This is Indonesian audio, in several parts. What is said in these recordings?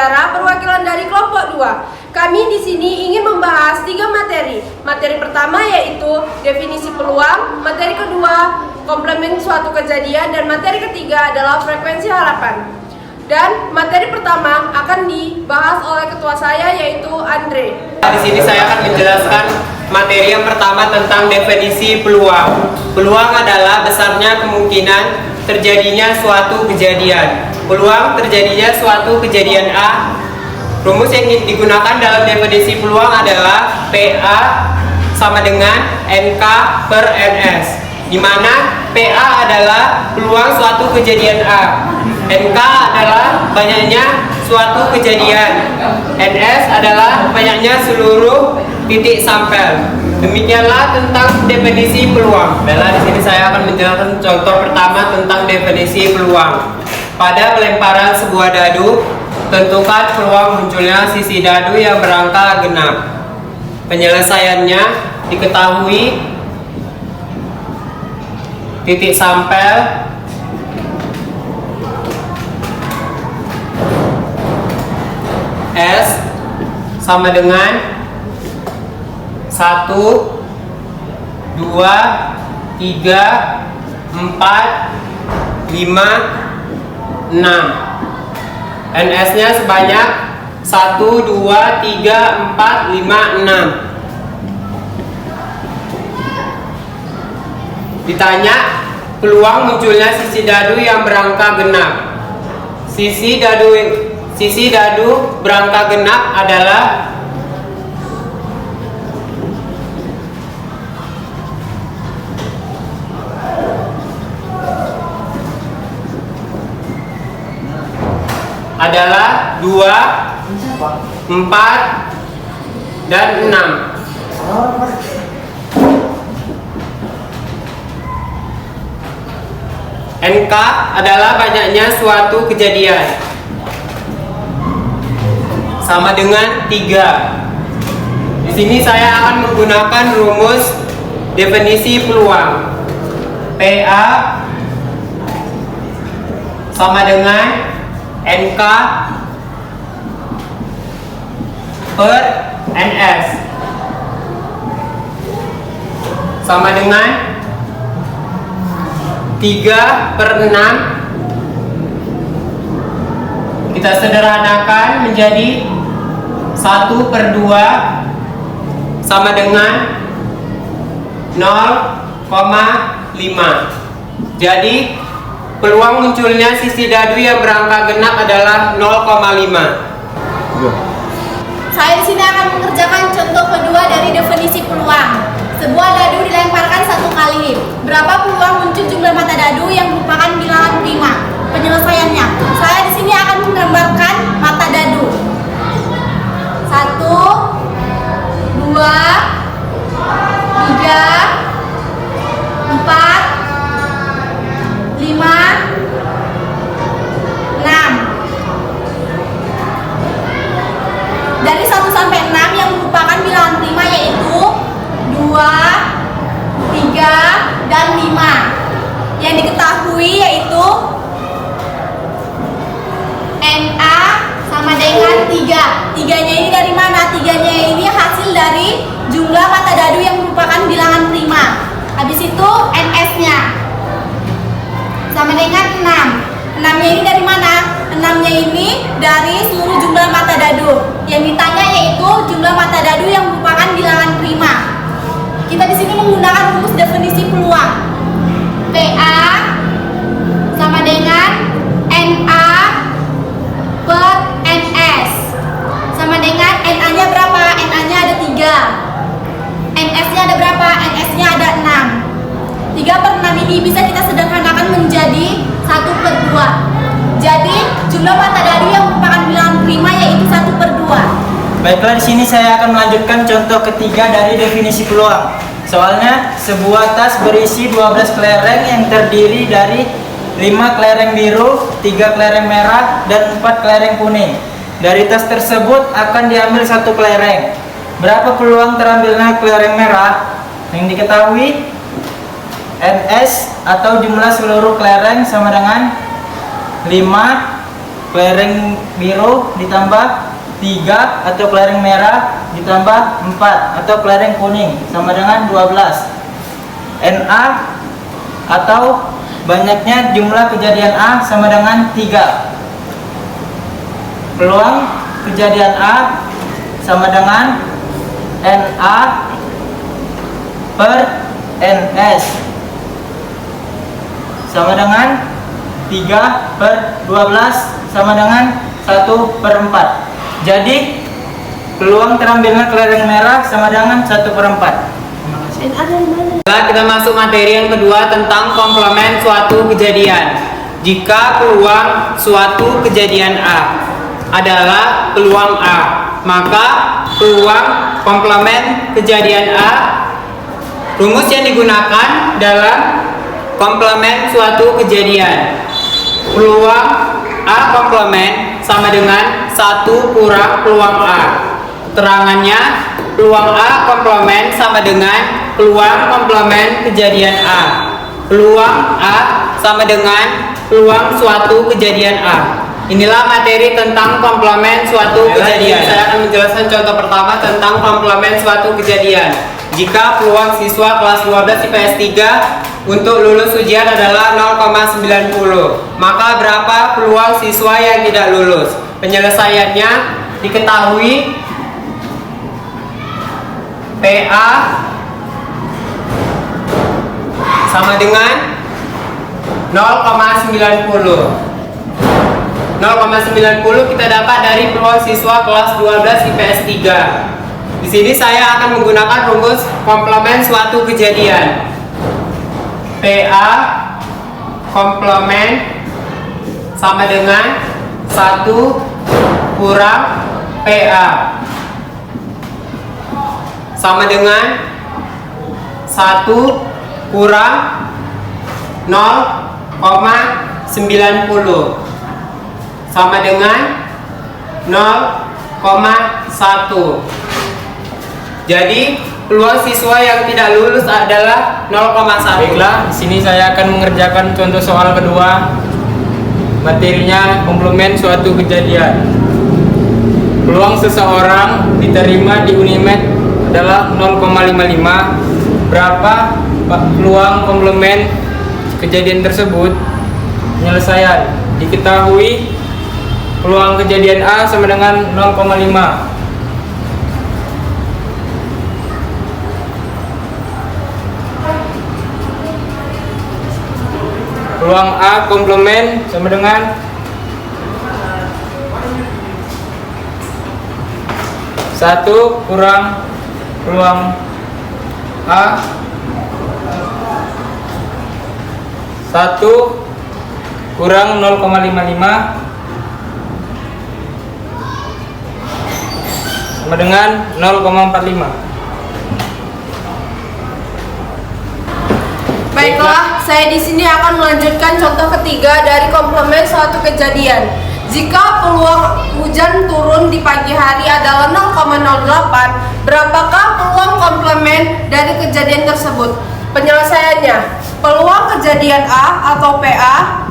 Bicara perwakilan dari kelompok 2. Kami di sini ingin membahas 3 materi. Materi pertama yaitu definisi peluang, materi kedua komplement suatu kejadian, dan materi ketiga adalah frekuensi harapan. Dan materi pertama akan dibahas oleh ketua saya yaitu Andre. Di sini saya akan menjelaskan materi yang pertama tentang definisi peluang. Peluang adalah besarnya kemungkinan terjadinya suatu kejadian. Peluang terjadinya suatu kejadian A. Rumus yang digunakan dalam definisi peluang adalah PA sama dengan NK per NS, di mana PA adalah peluang suatu kejadian A, NK adalah banyaknya suatu kejadian, NS adalah banyaknya seluruh titik sampel. Demikianlah tentang definisi peluang. Baiklah, di sini saya akan menjelaskan contoh pertama tentang definisi peluang. Pada pelemparan sebuah dadu, tentukan peluang munculnya sisi dadu yang berangka genap. Penyelesaiannya diketahui titik sampel S sama dengan 1, 2, 3, 4, 5, 6. NS-nya sebanyak 1, 2, 3, 4, 5, 6. Ditanya peluang munculnya sisi dadu yang berangka genap. Sisi dadu berangka genap adalah adalah 2, 4, dan 6. NK adalah banyaknya suatu kejadian, sama dengan 3. Di sini saya akan menggunakan rumus definisi peluang. PA sama dengan NK per NS sama dengan 3/6. Kita sederhanakan menjadi 1/2 sama dengan 0,5. Jadi peluang munculnya sisi dadu yang berangka genap adalah 0,5. Saya di sini akan mengerjakan contoh kedua dari definisi peluang. Sebuah dadu dilemparkan 1 kali. Berapa peluang muncul jumlah mata dadu yang merupakan bilangan prima? Penyelesaiannya, saya di sini akan menggambarkan mata dadu. 1, 2, 3, 4, 5, 6. Dari 1 sampai 6 yang merupakan bilangan prima yaitu 2, 3, dan 5. Yang diketahui yaitu NA sama dengan 3. 3-nya ini dari mana? 3-nya ini hasil dari jumlah mata dadu yang merupakan bilangan prima. Habis itu NS-nya sama dengan 6. 6-nya ini dari mana? 6-nya ini dari seluruh jumlah mata dadu. Yang ditanya yaitu jumlah mata dadu yang merupakan bilangan prima. Kita di sini menggunakan rumus definisi peluang. PA sama dengan NA per NS sama dengan NA-nya berapa? NA-nya ada 3. NS-nya ada berapa? NS-nya ada 6. 3/6 ini bisa kita sederhanakan menjadi 1/2. Jadi jumlah mata dadu yang merupakan bilangan prima yaitu 1/2. Baiklah, di sini saya akan melanjutkan contoh ketiga dari definisi peluang. Soalnya, sebuah tas berisi 12 kelereng yang terdiri dari 5 kelereng biru, 3 kelereng merah, dan 4 kelereng kuning. Dari tas tersebut akan diambil 1 kelereng. Berapa peluang terambilnya kelereng merah? Yang diketahui NS atau jumlah seluruh kelereng sama dengan 5 kelereng biru ditambah 3 atau kelereng merah ditambah 4 atau kelereng kuning sama dengan 12. NA atau banyaknya jumlah kejadian A sama dengan 3. Peluang kejadian A sama dengan NA per NS sama dengan 3 per 12 sama dengan 1/4. Jadi peluang terambilnya kelereng merah sama dengan 1/4. Kita masuk materi yang kedua tentang komplement suatu kejadian. Jika peluang suatu kejadian A adalah peluang A, maka peluang komplement kejadian A, rumus yang digunakan dalam komplement suatu kejadian. Peluang A komplement sama dengan 1 kurang peluang A. Keterangannya, peluang A komplement sama dengan peluang komplement kejadian A. Peluang A sama dengan peluang suatu kejadian A. Inilah materi tentang komplement suatu kejadian. Saya akan menjelaskan contoh pertama tentang komplement suatu kejadian. Jika peluang siswa kelas 12 IPS 3 untuk lulus ujian adalah 0,90, maka berapa peluang siswa yang tidak lulus? Penyelesaiannya diketahui PA sama dengan 0,90. 0,90 kita dapat dari peluang siswa kelas 12 IPS 3. Di sini saya akan menggunakan rumus komplement suatu kejadian. PA komplement sama dengan 1 kurang PA sama dengan 1 kurang 0,90 sama dengan 0,1. Jadi peluang siswa yang tidak lulus adalah 0,1. Baiklah, di sini saya akan mengerjakan contoh soal kedua. Materinya komplement suatu kejadian. Peluang seseorang diterima di Unimed adalah 0,55. Berapa peluang komplement kejadian tersebut? Penyelesaian diketahui peluang kejadian A sama dengan 0,5. Peluang A komplement sama dengan 1 kurang peluang A 1 kurang 0,55 sama dengan 0,45. Baiklah, saya di sini akan melanjutkan contoh ketiga dari komplement suatu kejadian. Jika peluang hujan turun di pagi hari adalah 0,08, berapakah peluang komplement dari kejadian tersebut? Penyelesaiannya, peluang kejadian A atau PA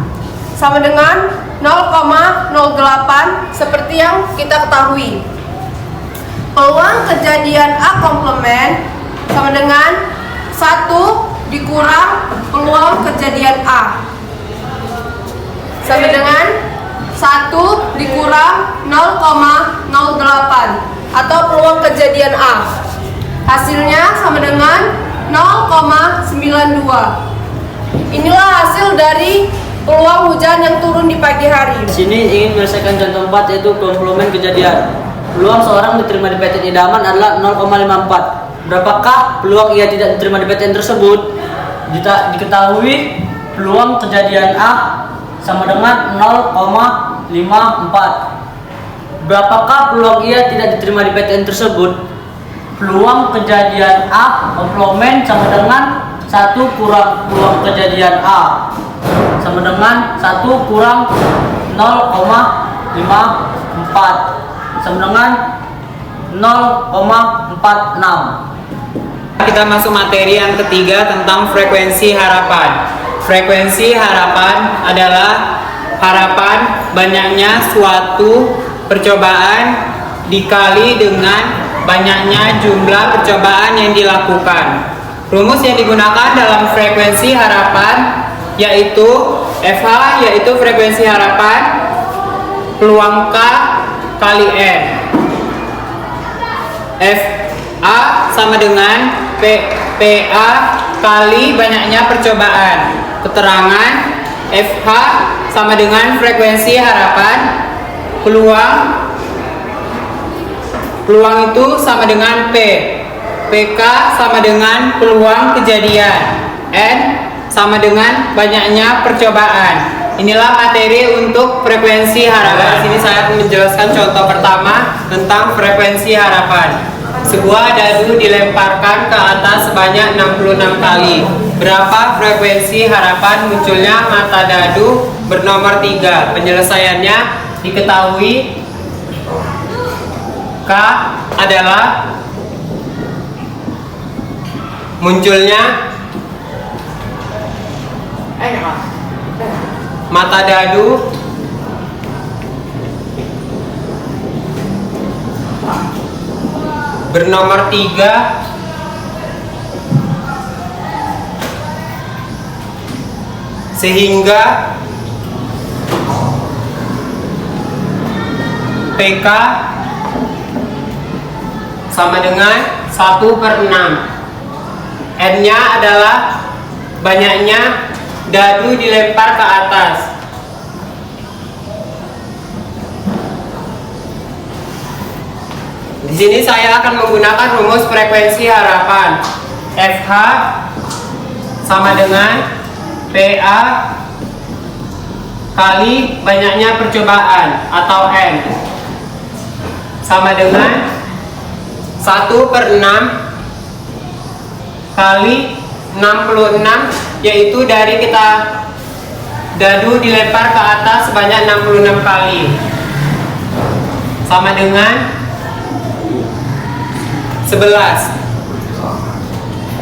sama dengan 0,08 seperti yang kita ketahui. Peluang kejadian A komplement sama dengan 1 dikurang peluang kejadian A sama dengan 1 dikurang 0,08 atau peluang kejadian A. Hasilnya sama dengan 0,92. Inilah hasil dari peluang hujan yang turun di pagi hari. Di sini ingin menyelesaikan contoh 4 yaitu komplement kejadian. Peluang seorang diterima di PTN idaman adalah 0,54. Berapakah peluang ia tidak diterima di PTN tersebut? Diketahui peluang kejadian A sama dengan 0,54. Berapakah peluang ia tidak diterima di PTN tersebut? Peluang kejadian A komplement sama dengan 1 kurang peluang kejadian A sama dengan 1 kurang 0,54 sama dengan 0,46. Kita masuk materi yang ketiga tentang frekuensi harapan. Frekuensi harapan adalah harapan banyaknya suatu percobaan dikali dengan banyaknya jumlah percobaan yang dilakukan. Rumus yang digunakan dalam frekuensi harapan yaitu FH, yaitu frekuensi harapan peluang K kali N. FA sama dengan PA kali banyaknya percobaan. Keterangan FH sama dengan frekuensi harapan peluang itu sama dengan P. PK sama dengan peluang kejadian. N sama dengan banyaknya percobaan. Inilah materi untuk frekuensi harapan. Di sini saya akan menjelaskan contoh pertama tentang frekuensi harapan. Sebuah dadu dilemparkan ke atas sebanyak 66 kali. Berapa frekuensi harapan munculnya mata dadu bernomor 3? Penyelesaiannya diketahui K adalah munculnya mata dadu bernomor 3 sehingga PK sama dengan 1/6. N-nya adalah banyaknya dadu dilempar ke atas. Di sini saya akan menggunakan rumus frekuensi harapan. FH sama dengan PA kali banyaknya percobaan atau N sama dengan 1/6 kali 66, yaitu dari kita dadu dilempar ke atas sebanyak 66 kali sama dengan 11.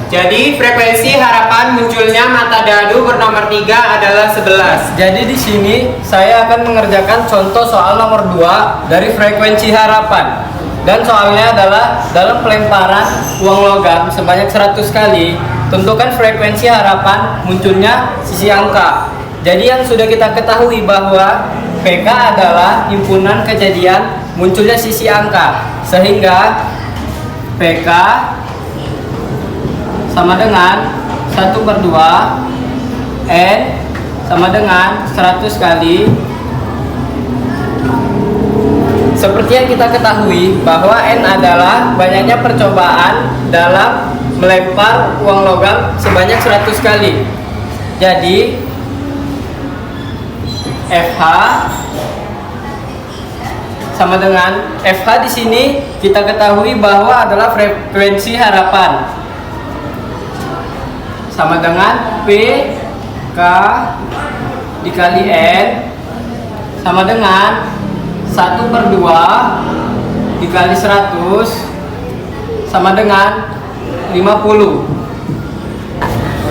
Jadi frekuensi harapan munculnya mata dadu bernomor 3 adalah 11. Jadi di sini saya akan mengerjakan contoh soal nomor 2 dari frekuensi harapan. Dan soalnya adalah dalam pelemparan uang logam sebanyak 100 kali, tentukan frekuensi harapan munculnya sisi angka. Jadi yang sudah kita ketahui bahwa PK adalah himpunan kejadian munculnya sisi angka, sehingga PK sama dengan 1/2 N sama dengan 100 kali. Seperti yang kita ketahui bahwa N adalah banyaknya percobaan dalam melempar uang logam sebanyak 100 kali. Jadi FH sama dengan FH di sini kita ketahui bahwa adalah frekuensi harapan sama dengan P K dikali N sama dengan 1/2 dikali 100 sama dengan 50.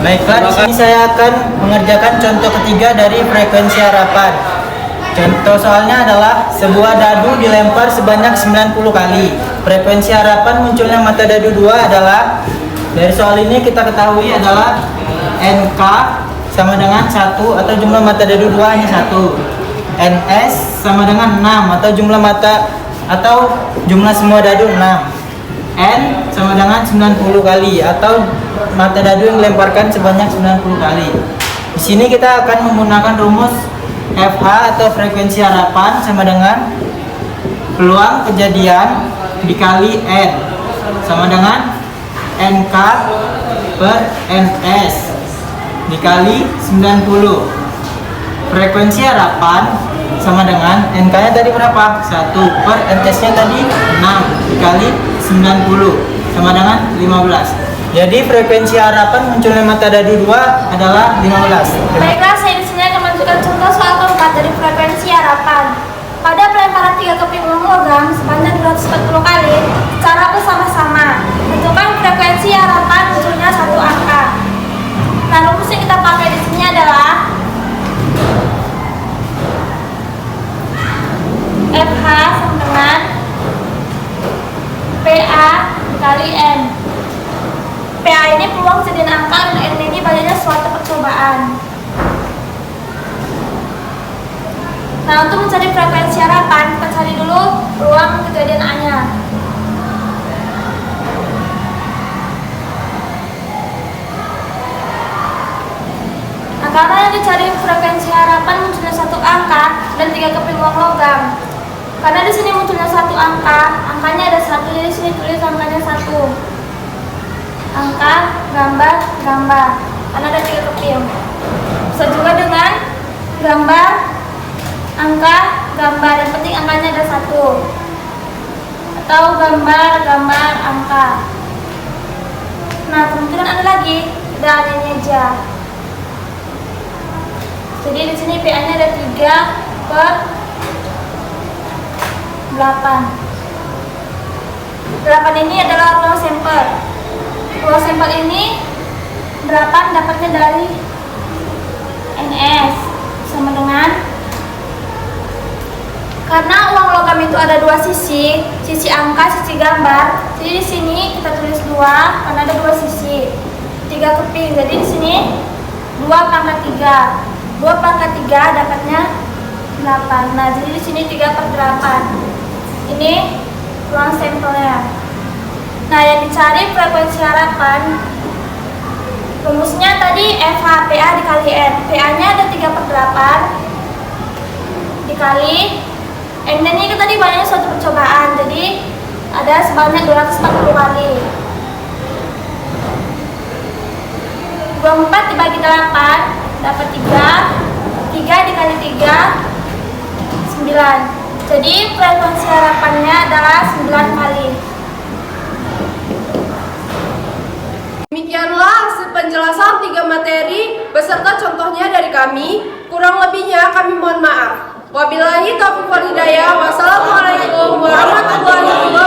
Baiklah, di sini saya akan mengerjakan contoh ketiga dari frekuensi harapan. Contoh soalnya adalah sebuah dadu dilempar sebanyak 90 kali. Frekuensi harapan munculnya mata dadu 2 adalah, dari soal ini kita ketahui adalah NK sama dengan 1 atau jumlah mata dadu 2 hanya 1. NS sama dengan 6 atau jumlah mata atau jumlah semua dadu 6. N sama dengan 90 kali atau mata dadu yang dilemparkan sebanyak 90 kali. Di sini kita akan menggunakan rumus FH atau frekuensi harapan sama dengan peluang kejadian dikali N sama dengan NK per NS dikali 90. Frekuensi harapan sama dengan NK-nya tadi berapa? 1 per NS-nya tadi 6 dikali 90 sama dengan 15. Jadi frekuensi harapan munculnya mata dadu 2 adalah 15. Baiklah, saya di sini akan menunjukkan contoh soal keempat dari frekuensi harapan. Pada pelemparan 3 keping uang logam sepanjang 240 kali secara bersama-sama, tentukan frekuensi harapan munculnya satu angka. Nah, rumus yang kita pakai di sini adalah FH sama dengan PA dikali N. PA ini peluang kejadian angka dan N ini banyaknya suatu percobaan. Nah, untuk mencari frekuensi harapan, kita cari dulu peluang kejadian A-nya. Nah, karena yang dicari frekuensi harapan munculnya satu angka dan 3 keping uang logam. Karena di sini munculnya satu angka, angkanya ada 1, jadi sini tulis angkanya 1. Angka, gambar, gambar. Karena ada 3 keping. Bisa juga dengan gambar, angka, gambar. Yang penting angkanya ada 1. Atau gambar, gambar, angka. Nah, kemungkinan ada lagi, ada anehnya aja. Jadi di sini PA-nya ada 3/8. 8 ini adalah ruang sampel. Ruang sampel ini 8 dapatnya dari NS sama dengan, karena uang logam itu ada 2 sisi angka, sisi gambar. Jadi di sini kita tulis 2 karena ada 2 sisi. 3 keping. Jadi di sini 2/3. 2/3 dapatnya 8. Nah, jadi di sini 3/8. Ini ruang sampelnya. Nah, yang dicari frekuensi harapan, rumusnya tadi FH PA dikali N. PA-nya ada 3/8 dikali N ini tadi banyaknya suatu percobaan, jadi ada sebanyak 240 kali. 24 dibagi 8 dapat 3. 3 dikali 3 9. Jadi frekuensi harapannya adalah 9 kali. Demikianlah hasil penjelasan 3 materi beserta contohnya dari kami. Kurang lebihnya kami mohon maaf. Wabillahi taufiq wal hidayah. Wassalamualaikum warahmatullahi wabarakatuh.